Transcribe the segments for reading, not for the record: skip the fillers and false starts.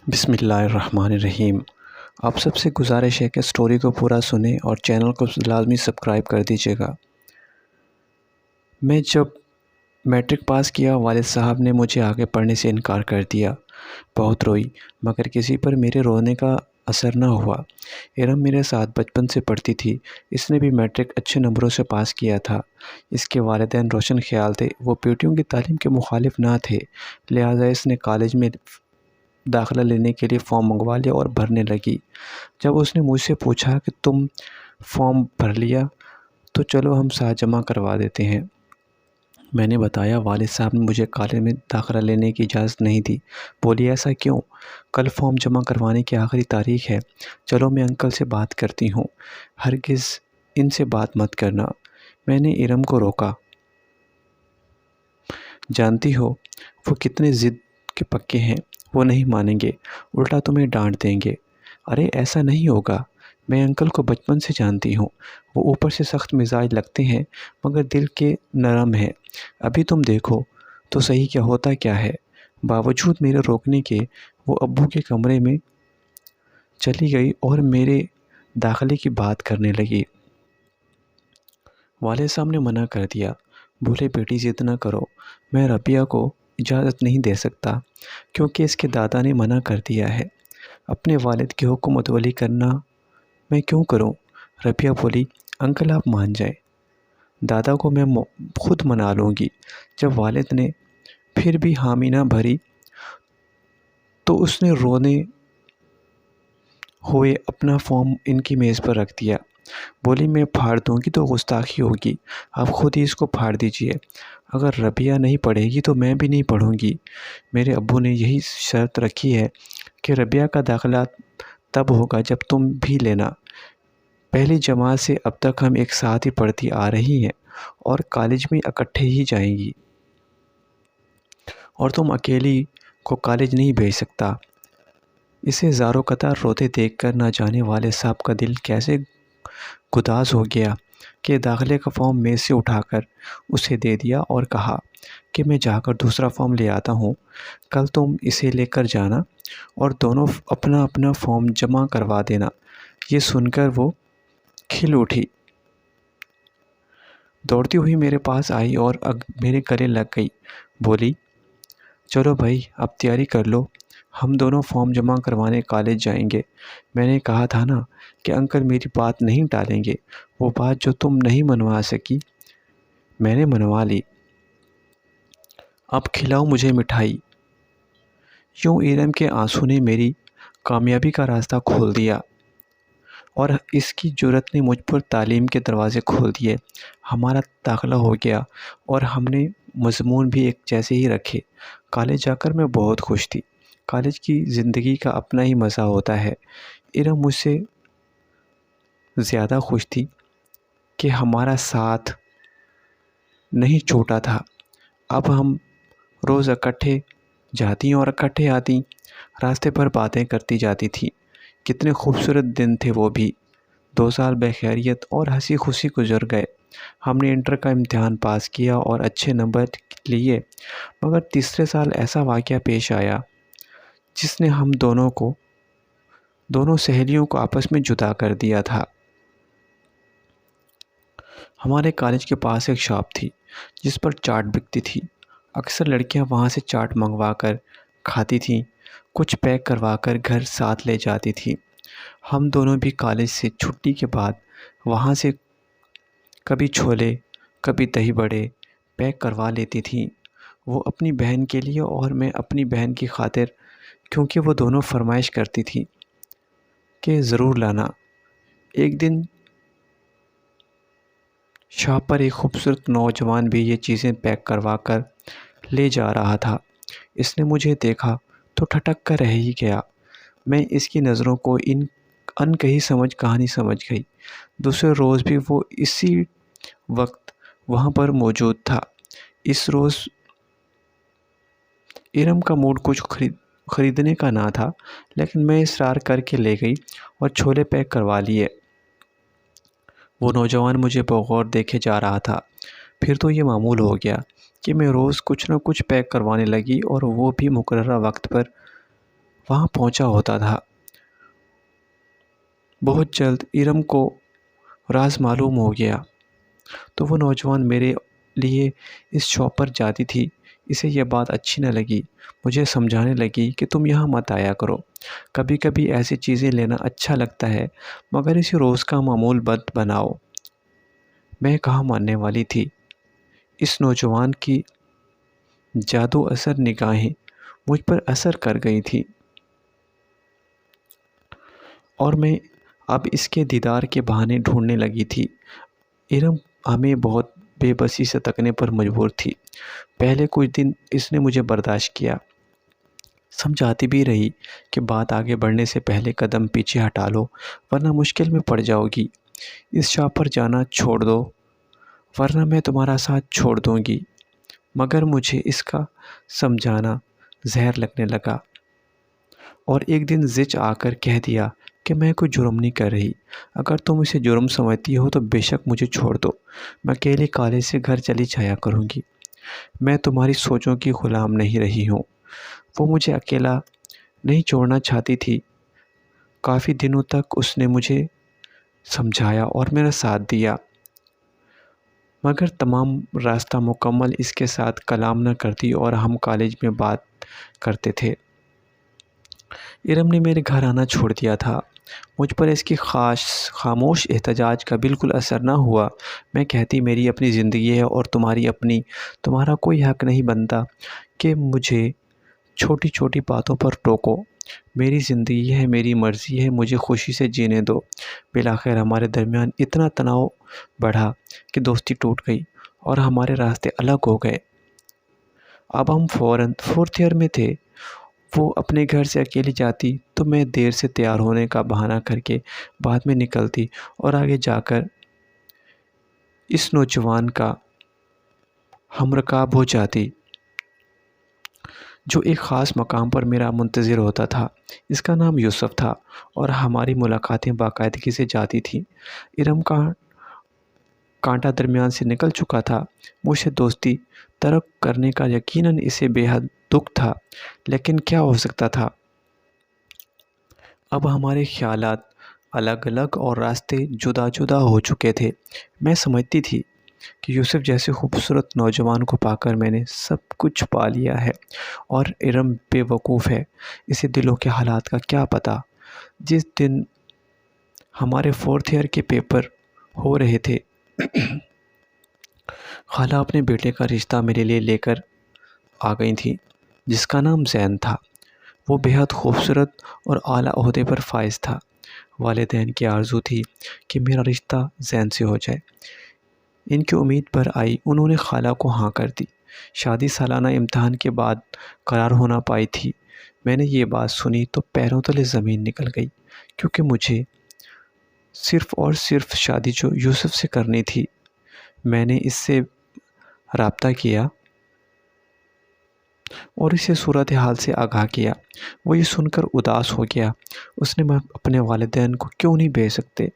بسم اللہ الرحمن الرحیم۔ آپ سب سے گزارش ہے کہ سٹوری کو پورا سنیں اور چینل کو لازمی سبسکرائب کر دیجیے گا۔ میں جب میٹرک پاس کیا، والد صاحب نے مجھے آگے پڑھنے سے انکار کر دیا۔ بہت روئی، مگر کسی پر میرے رونے کا اثر نہ ہوا۔ ارم میرے ساتھ بچپن سے پڑھتی تھی، اس نے بھی میٹرک اچھے نمبروں سے پاس کیا تھا۔ اس کے والدین روشن خیال تھے، وہ بیٹیوں کی تعلیم کے مخالف نہ تھے، لہٰذا اس نے کالج میں داخلہ لینے کے لیے فارم منگوا لیا اور بھرنے لگی۔ جب اس نے مجھ سے پوچھا کہ تم فارم بھر لیا تو چلو ہم ساتھ جمع کروا دیتے ہیں، میں نے بتایا والد صاحب نے مجھے کالج میں داخلہ لینے کی اجازت نہیں دی۔ بولی ایسا کیوں؟ کل فارم جمع کروانے کی آخری تاریخ ہے، چلو میں انکل سے بات کرتی ہوں۔ ہرگز ان سے بات مت کرنا، میں نے ارم کو روکا۔ جانتی ہو وہ کتنے ضد کے پکے ہیں، وہ نہیں مانیں گے، الٹا تمہیں ڈانٹ دیں گے۔ ارے ایسا نہیں ہوگا، میں انکل کو بچپن سے جانتی ہوں، وہ اوپر سے سخت مزاج لگتے ہیں مگر دل کے نرم ہیں۔ ابھی تم دیکھو تو صحیح کیا ہوتا کیا ہے۔ باوجود میرے روکنے کے وہ ابو کے کمرے میں چلی گئی اور میرے داخلے کی بات کرنے لگی۔ والد صاحب نے منع کر دیا، بولے بیٹی ضد نہ کرو، میں ربیہ کو اجازت نہیں دے سکتا کیونکہ اس کے دادا نے منع کر دیا ہے۔ اپنے والد کی حکم متولی کرنا میں کیوں کروں؟ ربیہ بولی انکل آپ مان جائیں، دادا کو میں خود منا لوں گی۔ جب والد نے پھر بھی حامی نہ بھری تو اس نے رونے ہوئے اپنا فارم ان کی میز پر رکھ دیا۔ بولی میں پھاڑ دوں گی تو گستاخی ہوگی، آپ خود ہی اس کو پھاڑ دیجئے، اگر ربیہ نہیں پڑھے گی تو میں بھی نہیں پڑھوں گی۔ میرے ابو نے یہی شرط رکھی ہے کہ ربیہ کا داخلہ تب ہوگا جب تم بھی لینا۔ پہلی جماعت سے اب تک ہم ایک ساتھ ہی پڑھتی آ رہی ہیں اور کالج میں اکٹھے ہی جائیں گی، اور تم اکیلی کو کالج نہیں بھیج سکتا۔ اسے زاروں قطار روتے دیکھ کر نہ جانے والے صاحب کا دل کیسے گداز ہو گیا کہ داخلے کا فارم میز سے اٹھا کر اسے دے دیا اور کہا کہ میں جا کر دوسرا فارم لے آتا ہوں، کل تم اسے لے کر جانا اور دونوں اپنا اپنا فارم جمع کروا دینا۔ یہ سن کر وہ کھل اٹھی، دوڑتی ہوئی میرے پاس آئی اور میرے گلے لگ گئی۔ بولی چلو بھائی اب تیاری کر لو، ہم دونوں فارم جمع کروانے کالج جائیں گے۔ میں نے کہا تھا نا کہ انکل میری بات نہیں ٹالیں گے، وہ بات جو تم نہیں منوا سکی میں نے منوا لی، اب کھلاؤ مجھے مٹھائی۔ یوں ارم کے آنسوں نے میری کامیابی کا راستہ کھول دیا اور اس کی جرأت نے مجھ پر تعلیم کے دروازے کھول دیے۔ ہمارا داخلہ ہو گیا اور ہم نے مضمون بھی ایک جیسے ہی رکھے۔ کالج جا کر میں بہت خوش تھی، کالج کی زندگی کا اپنا ہی مزہ ہوتا ہے۔ ارم مجھ سے زیادہ خوش تھی کہ ہمارا ساتھ نہیں چھوٹا تھا، اب ہم روز اکٹھے جاتی اور اکٹھے آتی، راستے پر باتیں کرتی جاتی تھی۔ کتنے خوبصورت دن تھے وہ بھی۔ 2 سال بخیریت اور ہنسی خوشی گزر گئے۔ ہم نے انٹر کا امتحان پاس کیا اور اچھے نمبر لیے، مگر تیسرے سال ایسا واقعہ پیش آیا جس نے ہم دونوں سہیلیوں کو آپس میں جدا کر دیا تھا۔ ہمارے کالج کے پاس ایک شاپ تھی جس پر چاٹ بکتی تھی، اکثر لڑکیاں وہاں سے چاٹ منگوا کر کھاتی تھیں، کچھ پیک کروا کر گھر ساتھ لے جاتی تھیں۔ ہم دونوں بھی کالج سے چھٹی کے بعد وہاں سے کبھی چھولے کبھی دہی بڑے پیک کروا لیتی تھیں، وہ اپنی بہن کے لیے اور میں اپنی بہن کی خاطر، کیونکہ وہ دونوں فرمائش کرتی تھیں کہ ضرور لانا۔ ایک دن شاپ پر ایک خوبصورت نوجوان بھی یہ چیزیں پیک کروا کر لے جا رہا تھا۔ اس نے مجھے دیکھا تو ٹھٹک کر رہ ہی گیا۔ میں اس کی نظروں کو ان کہی کہانی سمجھ گئی۔ دوسرے روز بھی وہ اسی وقت وہاں پر موجود تھا۔ اس روز ارم کا موڈ کچھ خریدنے کا نہ تھا، لیکن میں اصرار کر کے لے گئی اور چھولے پیک کروا لیے۔ وہ نوجوان مجھے بغور دیکھے جا رہا تھا۔ پھر تو یہ معمول ہو گیا کہ میں روز کچھ نہ کچھ پیک کروانے لگی اور وہ بھی مقررہ وقت پر وہاں پہنچا ہوتا تھا۔ بہت جلد ارم کو راز معلوم ہو گیا تو وہ نوجوان میرے لیے اس شاپ پر جاتی تھی۔ اسے یہ بات اچھی نہ لگی، مجھے سمجھانے لگی کہ تم یہاں مت آیا کرو، کبھی کبھی ایسی چیزیں لینا اچھا لگتا ہے مگر اسے روز کا معمول مت بناؤ۔ میں کہاں ماننے والی تھی؟ اس نوجوان کی جادو اثر نگاہیں مجھ پر اثر کر گئی تھی اور میں اب اس کے دیدار کے بہانے ڈھونڈنے لگی تھی۔ ارم ہمیں بہت بے بسی سے تکنے پر مجبور تھی۔ پہلے کچھ دن اس نے مجھے برداشت کیا، سمجھاتی بھی رہی کہ بات آگے بڑھنے سے پہلے قدم پیچھے ہٹا لو ورنہ مشکل میں پڑ جاؤ گی، اس شاپ پر جانا چھوڑ دو ورنہ میں تمہارا ساتھ چھوڑ دوں گی۔ مگر مجھے اس کا سمجھانا زہر لگنے لگا اور ایک دن زچ آ کر کہہ دیا کہ میں کوئی جرم نہیں کر رہی، اگر تم اسے جرم سمجھتی ہو تو بے شک مجھے چھوڑ دو، میں اکیلے کالج سے گھر چلی جایا کروں گی، میں تمہاری سوچوں کی غلام نہیں رہی ہوں۔ وہ مجھے اکیلا نہیں چھوڑنا چاہتی تھی۔ کافی دنوں تک اس نے مجھے سمجھایا اور میرا ساتھ دیا، مگر تمام راستہ مکمل اس کے ساتھ کلام نہ کرتی اور ہم کالج میں بات کرتے تھے۔ ارم نے میرے گھر آنا چھوڑ دیا تھا۔ مجھ پر اس کی خاموش احتجاج کا بالکل اثر نہ ہوا۔ میں کہتی میری اپنی زندگی ہے اور تمہاری اپنی، تمہارا کوئی حق نہیں بنتا کہ مجھے چھوٹی چھوٹی باتوں پر ٹوکو، میری زندگی ہے، میری مرضی ہے، مجھے خوشی سے جینے دو۔ بالآخر ہمارے درمیان اتنا تناؤ بڑھا کہ دوستی ٹوٹ گئی اور ہمارے راستے الگ ہو گئے۔ اب ہم فوراً 4th ایئر میں تھے۔ وہ اپنے گھر سے اکیلی جاتی تو میں دیر سے تیار ہونے کا بہانہ کر کے بعد میں نکلتی اور آگے جا کر اس نوجوان کا ہمرکاب ہو جاتی جو ایک خاص مقام پر میرا منتظر ہوتا تھا۔ اس کا نام یوسف تھا اور ہماری ملاقاتیں باقاعدگی سے جاتی تھیں۔ ارم کا کانٹا درمیان سے نکل چکا تھا۔ مجھ سے دوستی ترک کرنے کا یقیناً اسے بے حد دکھ تھا، لیکن کیا ہو سکتا تھا؟ اب ہمارے خیالات الگ الگ اور راستے جدا جدا ہو چکے تھے۔ میں سمجھتی تھی کہ یوسف جیسے خوبصورت نوجوان کو پا کر میں نے سب کچھ پا لیا ہے اور ارم بے وقوف ہے، اسے دلوں کے حالات کا کیا پتہ۔ جس دن ہمارے 4th ایئر کے پیپر ہو رہے تھے، خالہ اپنے بیٹے کا رشتہ میرے لیے لے کر آ گئی تھی، جس کا نام زین تھا۔ وہ بے حد خوبصورت اور اعلیٰ عہدے پر فائز تھا۔ والدین کی آرزو تھی کہ میرا رشتہ زین سے ہو جائے۔ ان کی امید پر آئی، انہوں نے خالہ کو ہاں کر دی۔ شادی سالانہ امتحان کے بعد قرار ہونا پائی تھی۔ میں نے یہ بات سنی تو پیروں تلے زمین نکل گئی، کیونکہ مجھے صرف اور صرف شادی جو یوسف سے کرنی تھی۔ میں نے اس سے رابطہ کیا اور اسے صورتحال سے آگاہ کیا۔ وہ یہ سن کر اداس ہو گیا۔ اس نے اپنے والدین کو کیوں نہیں بھیج سکتے؟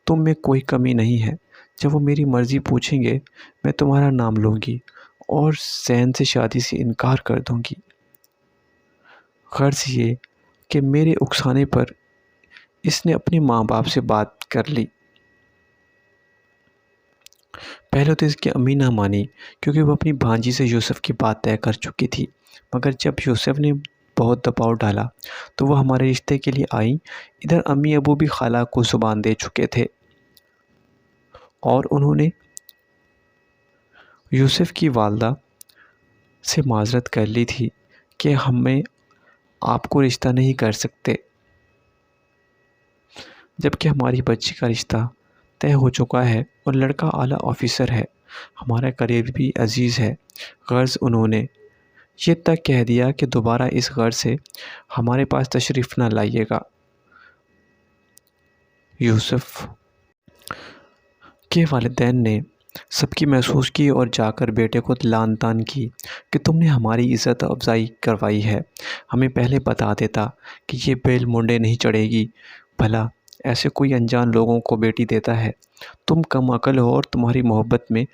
تم میں کوئی کمی نہیں ہے، جب وہ میری مرضی پوچھیں گے میں تمہارا نام لوں گی اور زین سے شادی سے انکار کر دوں گی۔ غرض یہ کہ میرے اکسانے پر اس نے اپنے ماں باپ سے بات کر لی۔ پہلے تو اس کی امی نہ مانی، کیونکہ وہ اپنی بھانجی سے یوسف کی بات طے کر چکی تھی، مگر جب یوسف نے بہت دباؤ ڈالا تو وہ ہمارے رشتے کے لیے آئیں۔ ادھر امی ابو بھی خالہ کو زبان دے چکے تھے اور انہوں نے یوسف کی والدہ سے معذرت کر لی تھی کہ ہمیں آپ کو رشتہ نہیں کر سکتے، جبکہ ہماری بچی کا رشتہ طے ہو چکا ہے اور لڑکا اعلیٰ آفیسر ہے، ہمارا قریبی عزیز ہے۔ غرض انہوں نے یہ تک کہہ دیا کہ دوبارہ اس غرض سے ہمارے پاس تشریف نہ لائیے گا۔ یوسف کے والدین نے سب کی محسوس کی اور جا کر بیٹے کو لعن طعن کی کہ تم نے ہماری عزت افزائی کروائی ہے، ہمیں پہلے بتا دیتا کہ یہ بیل مونڈے نہیں چڑھے گی، بھلا ایسے کوئی انجان لوگوں کو بیٹی دیتا ہے؟ تم کم عقل ہو اور تمہاری محبت میں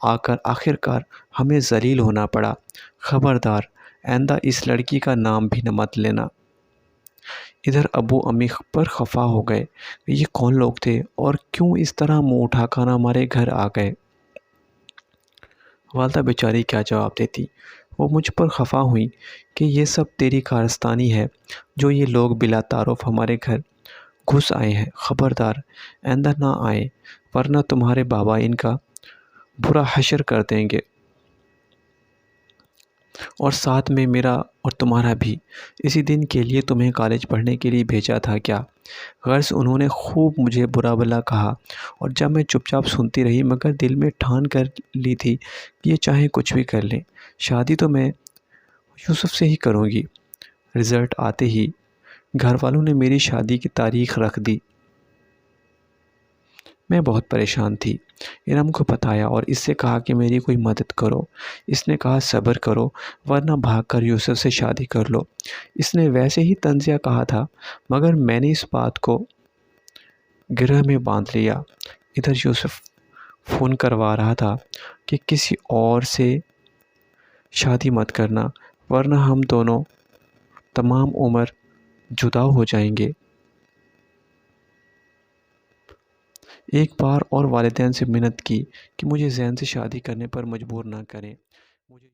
آ کر آخرکار ہمیں ذلیل ہونا پڑا۔ خبردار، آئندہ اس لڑکی کا نام بھی مت لینا۔ ادھر ابو امی پر خفا ہو گئے، یہ کون لوگ تھے اور کیوں اس طرح منہ اٹھا کر ہمارے گھر آ گئے؟ والدہ بیچاری کیا جواب دیتی؟ وہ مجھ پر خفا ہوئیں کہ یہ سب تیری کارستانی ہے جو یہ لوگ بلا تعارف ہمارے گھر گھس آئے ہیں۔ خبردار آئندہ نہ آئیں ورنہ تمہارے بابا ان کا برا حشر کر دیں گے، اور ساتھ میں میرا اور تمہارا بھی۔ اسی دن کے لیے تمہیں کالج پڑھنے کے لیے بھیجا تھا کیا؟ غرض انہوں نے خوب مجھے برا بھلا کہا، اور جب میں چپ چاپ سنتی رہی مگر دل میں ٹھان کر لی تھی کہ یہ چاہے کچھ بھی کر لیں، شادی تو میں یوسف سے ہی کروں گی۔ رزلٹ آتے ہی گھر والوں نے میری شادی کی تاریخ رکھ دی۔ میں بہت پریشان تھی۔ ارم کو بتایا اور اس سے کہا کہ میری کوئی مدد کرو۔ اس نے کہا صبر کرو ورنہ بھاگ کر یوسف سے شادی کر لو۔ اس نے ویسے ہی طنزیہ کہا تھا مگر میں نے اس بات کو گرہ میں باندھ لیا۔ ادھر یوسف فون کروا رہا تھا کہ کسی اور سے شادی مت کرنا ورنہ ہم دونوں تمام عمر جدا ہو جائیں گے۔ ایک بار اور والدین سے منت کی کہ مجھے زین سے شادی کرنے پر مجبور نہ کریں۔